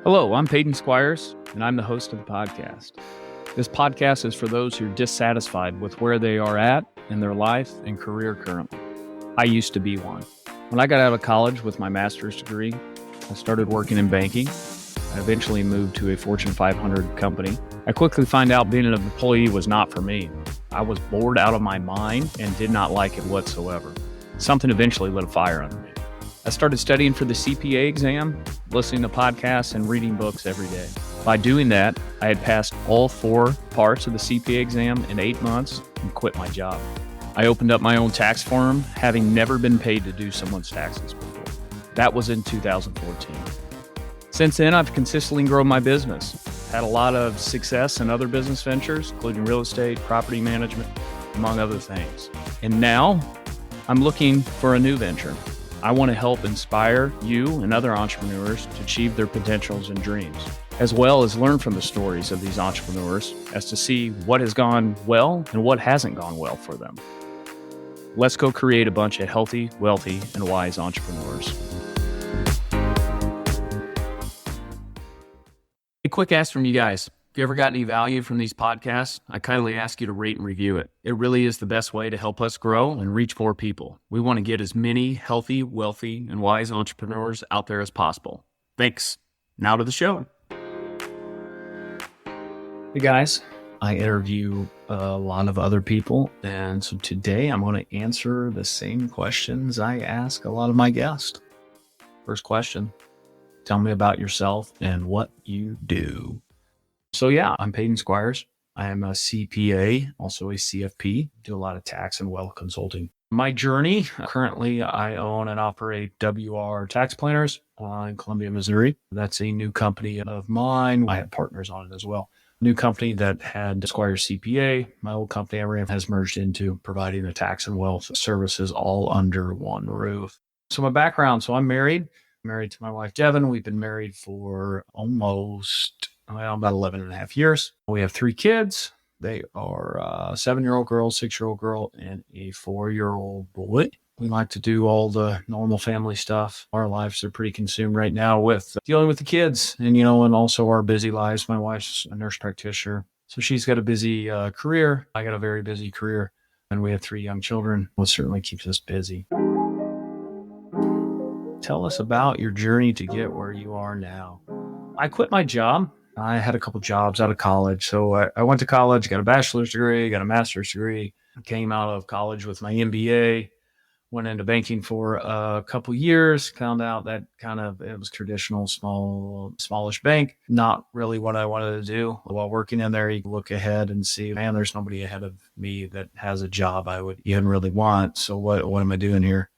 Hello, I'm Peyton Squires, and I'm the host of the podcast. This podcast is for those who are dissatisfied with where they are at in their life and career currently. I used to be one. When I got out of college with my master's degree, I started working in banking. I eventually moved to a Fortune 500 company. I quickly found out being an employee was not for me. I was bored out of my mind and did not like it whatsoever. Something eventually lit a fire under me. I started studying for the CPA exam, listening to podcasts, and reading books every day. By doing that, I had passed all 4 parts of the CPA exam in 8 months and quit my job. I opened up my own tax firm, having never been paid to do someone's taxes before. That was in 2014. Since then, I've consistently grown my business. Had a lot of success in other business ventures, including real estate, property management, among other things. And now, I'm looking for a new venture. I want to help inspire you and other entrepreneurs to achieve their potentials and dreams, as well as learn from the stories of these entrepreneurs as to see what has gone well and what hasn't gone well for them. Let's go create a bunch of healthy, wealthy, and wise entrepreneurs. A quick ask from you guys. If you ever got any value from these podcasts, I kindly ask you to rate and review it. It really is the best way to help us grow and reach more people. We want to get as many healthy, wealthy, and wise entrepreneurs out there as possible. Thanks. Now to the show. Hey guys, I interview a lot of other people, and so today I'm going to answer the same questions I ask a lot of my guests. First question, tell me about yourself and what you do. So yeah, I'm Peyton Squires. I am a CPA, also a CFP, do a lot of tax and wealth consulting. My journey, currently I own and operate WR Tax Planners in Columbia, Missouri. That's a new company of mine. I have partners on it as well. New company that had Squires CPA. My old company I ran has merged into providing the tax and wealth services all under one roof. So my background, so I'm married to my wife, Devin. We've been married for about 11 and a half years. We have 3 kids. They are a 7-year-old girl, 6-year-old girl, and a 4-year-old boy. We like to do all the normal family stuff. Our lives are pretty consumed right now with dealing with the kids and also our busy lives. My wife's a nurse practitioner, so she's got a busy career. I got a very busy career, and we have 3 young children. Well, it certainly keeps us busy. Tell us about your journey to get where you are now. I quit my job. I had a couple jobs out of college. So I went to college, got a bachelor's degree, got a master's degree, came out of college with my MBA, went into banking for a couple years, found out that it was traditional, smallish bank, not really what I wanted to do. While working in there, you look ahead and see, man, there's nobody ahead of me that has a job I would even really want. So what am I doing here?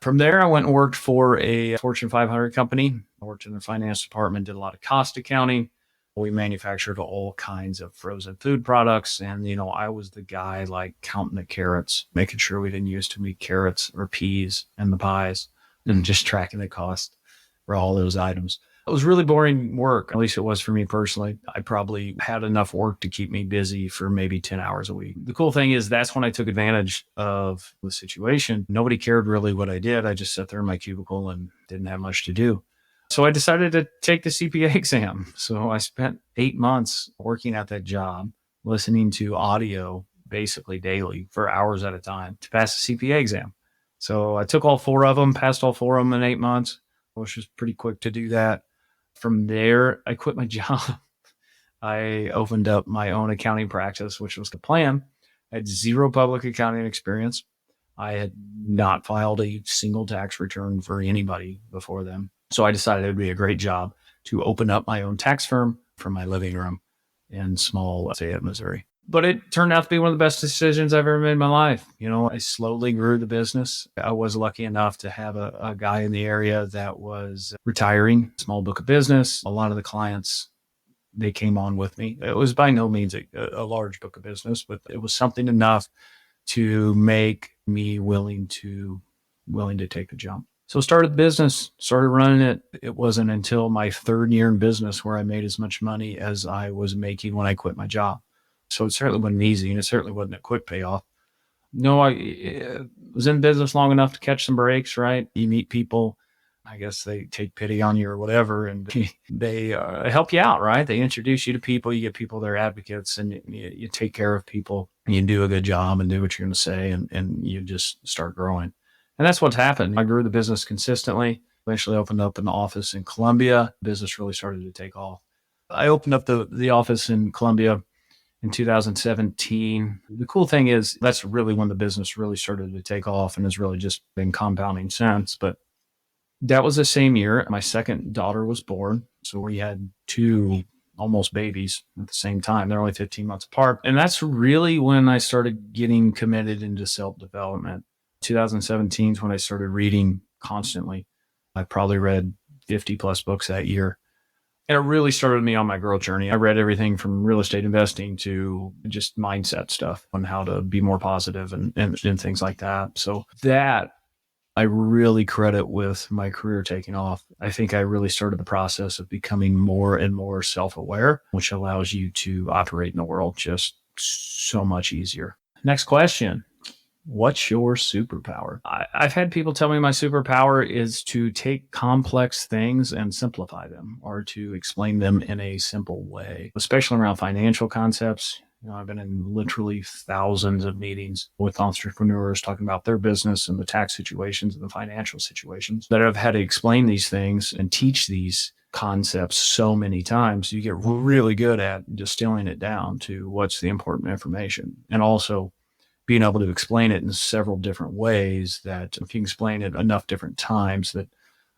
From there, I went and worked for a Fortune 500 company. I worked in the finance department, did a lot of cost accounting. We manufactured all kinds of frozen food products. And, I was the guy counting the carrots, making sure we didn't use too many carrots or peas in the pies, and just tracking the cost for all those items. It was really boring work. At least it was for me personally. I probably had enough work to keep me busy for maybe 10 hours a week. The cool thing is that's when I took advantage of the situation. Nobody cared really what I did. I just sat there in my cubicle and didn't have much to do. So I decided to take the CPA exam. So I spent 8 months working at that job, listening to audio basically daily for hours at a time to pass the CPA exam. So I took all 4 of them, passed all 4 of them in 8 months, which was pretty quick to do that. From there, I quit my job. I opened up my own accounting practice, which was the plan. I had 0 public accounting experience. I had not filed a single tax return for anybody before then. So I decided it would be a great job to open up my own tax firm from my living room in small Lafayette, Missouri. But it turned out to be one of the best decisions I've ever made in my life. I slowly grew the business. I was lucky enough to have a guy in the area that was retiring, small book of business. A lot of the clients, they came on with me. It was by no means a large book of business, but it was something enough to make me willing to take the jump. So started the business, started running it. It wasn't until my 3rd year in business where I made as much money as I was making when I quit my job. So it certainly wasn't easy, and it certainly wasn't a quick payoff. No, I was in business long enough to catch some breaks, right? You meet people I guess they take pity on you or whatever, and they help you out, right? They introduce you to people, you get people that are advocates, and you take care of people, and you do a good job and do what you're going to say, and you just start growing. And that's what's happened. I grew the business consistently, eventually opened up an office in Columbia. Business really started to take off. I opened up the office in Columbia in 2017. The cool thing is that's really when the business really started to take off and has really just been compounding since. But that was the same year my second daughter was born. So we had two almost babies at the same time. They're only 15 months apart. And that's really when I started getting committed into self-development. 2017 is when I started reading constantly. I probably read 50 plus books that year. And it really started me on my growth journey. I read everything from real estate investing to just mindset stuff on how to be more positive and things like that. So that I really credit with my career taking off. I think I really started the process of becoming more and more self-aware, which allows you to operate in the world just so much easier. Next question. What's your superpower? I've had people tell me my superpower is to take complex things and simplify them, or to explain them in a simple way, especially around financial concepts. I've been in literally thousands of meetings with entrepreneurs talking about their business and the tax situations and the financial situations that I've had to explain these things and teach these concepts so many times. You get really good at distilling it down to what's the important information, and also being able to explain it in several different ways that if you can explain it enough different times that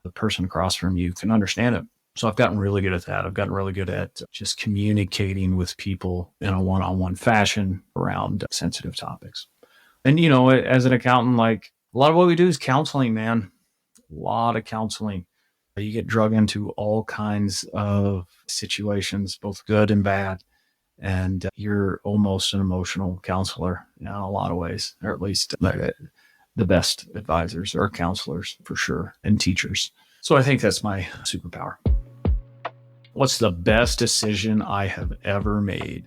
the person across from you can understand it. So I've gotten really good at that. I've gotten really good at just communicating with people in a one-on-one fashion around sensitive topics. And, as an accountant, like a lot of what we do is counseling, man. A lot of counseling. You get drug into all kinds of situations, both good and bad. And you're almost an emotional counselor in a lot of ways, or at least the best advisors are counselors for sure, and teachers. So I think that's my superpower. What's the best decision I have ever made?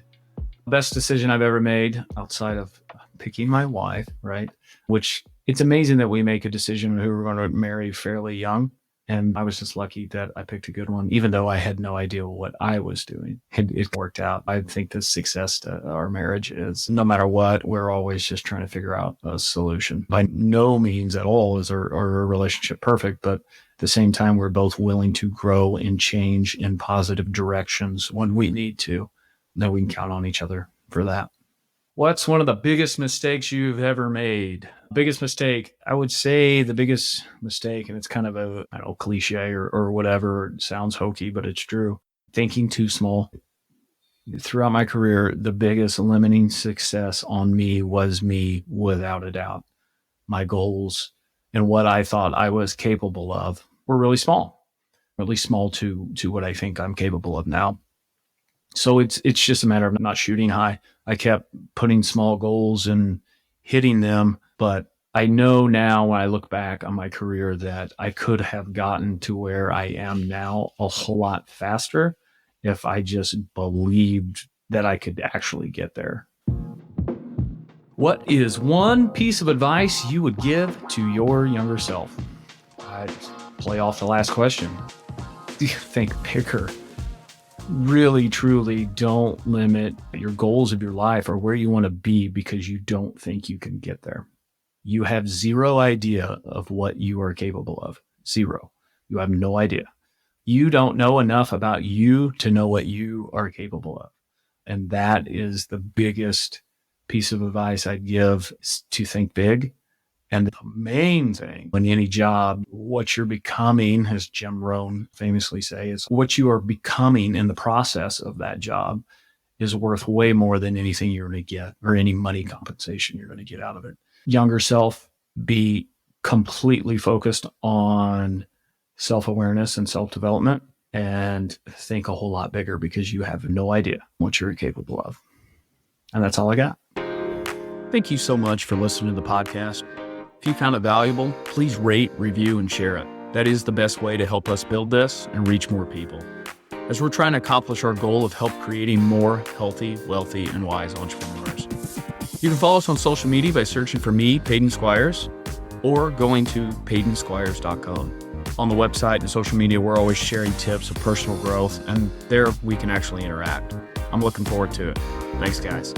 Best decision I've ever made outside of picking my wife, right? Which it's amazing that we make a decision who we're going to marry fairly young. And I was just lucky that I picked a good one, even though I had no idea what I was doing. It worked out. I think the success to our marriage is no matter what, we're always just trying to figure out a solution. By no means at all is our relationship perfect, but at the same time, we're both willing to grow and change in positive directions when we need to. Then we can count on each other for that. What's one of the biggest mistakes you've ever made? Biggest mistake, I would say the biggest mistake, and it's kind of a cliche or whatever, it sounds hokey, but it's true. Thinking too small. Throughout my career, the biggest limiting success on me was me, without a doubt. My goals and what I thought I was capable of were really small, or at least small to what I think I'm capable of now. So it's just a matter of not shooting high. I kept putting small goals and hitting them, but I know now when I look back on my career that I could have gotten to where I am now a whole lot faster if I just believed that I could actually get there. What is one piece of advice you would give to your younger self? I'd play off the last question. Think bigger. Really, truly don't limit your goals of your life or where you want to be because you don't think you can get there. You have zero idea of what you are capable of. Zero. You have no idea. You don't know enough about you to know what you are capable of. And that is the biggest piece of advice I'd give, to think big. And the main thing in any job, what you're becoming, as Jim Rohn famously say, is what you are becoming in the process of that job is worth way more than anything you're going to get or any money compensation you're going to get out of it. Younger self, be completely focused on self-awareness and self-development, and think a whole lot bigger because you have no idea what you're capable of. And that's all I got. Thank you so much for listening to the podcast. If you found it valuable, please rate, review, and share it. That is the best way to help us build this and reach more people, as we're trying to accomplish our goal of help creating more healthy, wealthy, and wise entrepreneurs. You can follow us on social media by searching for me, Peyton Squires, or going to PeytonSquires.com. On the website and social media, we're always sharing tips of personal growth, and there we can actually interact. I'm looking forward to it. Thanks, guys.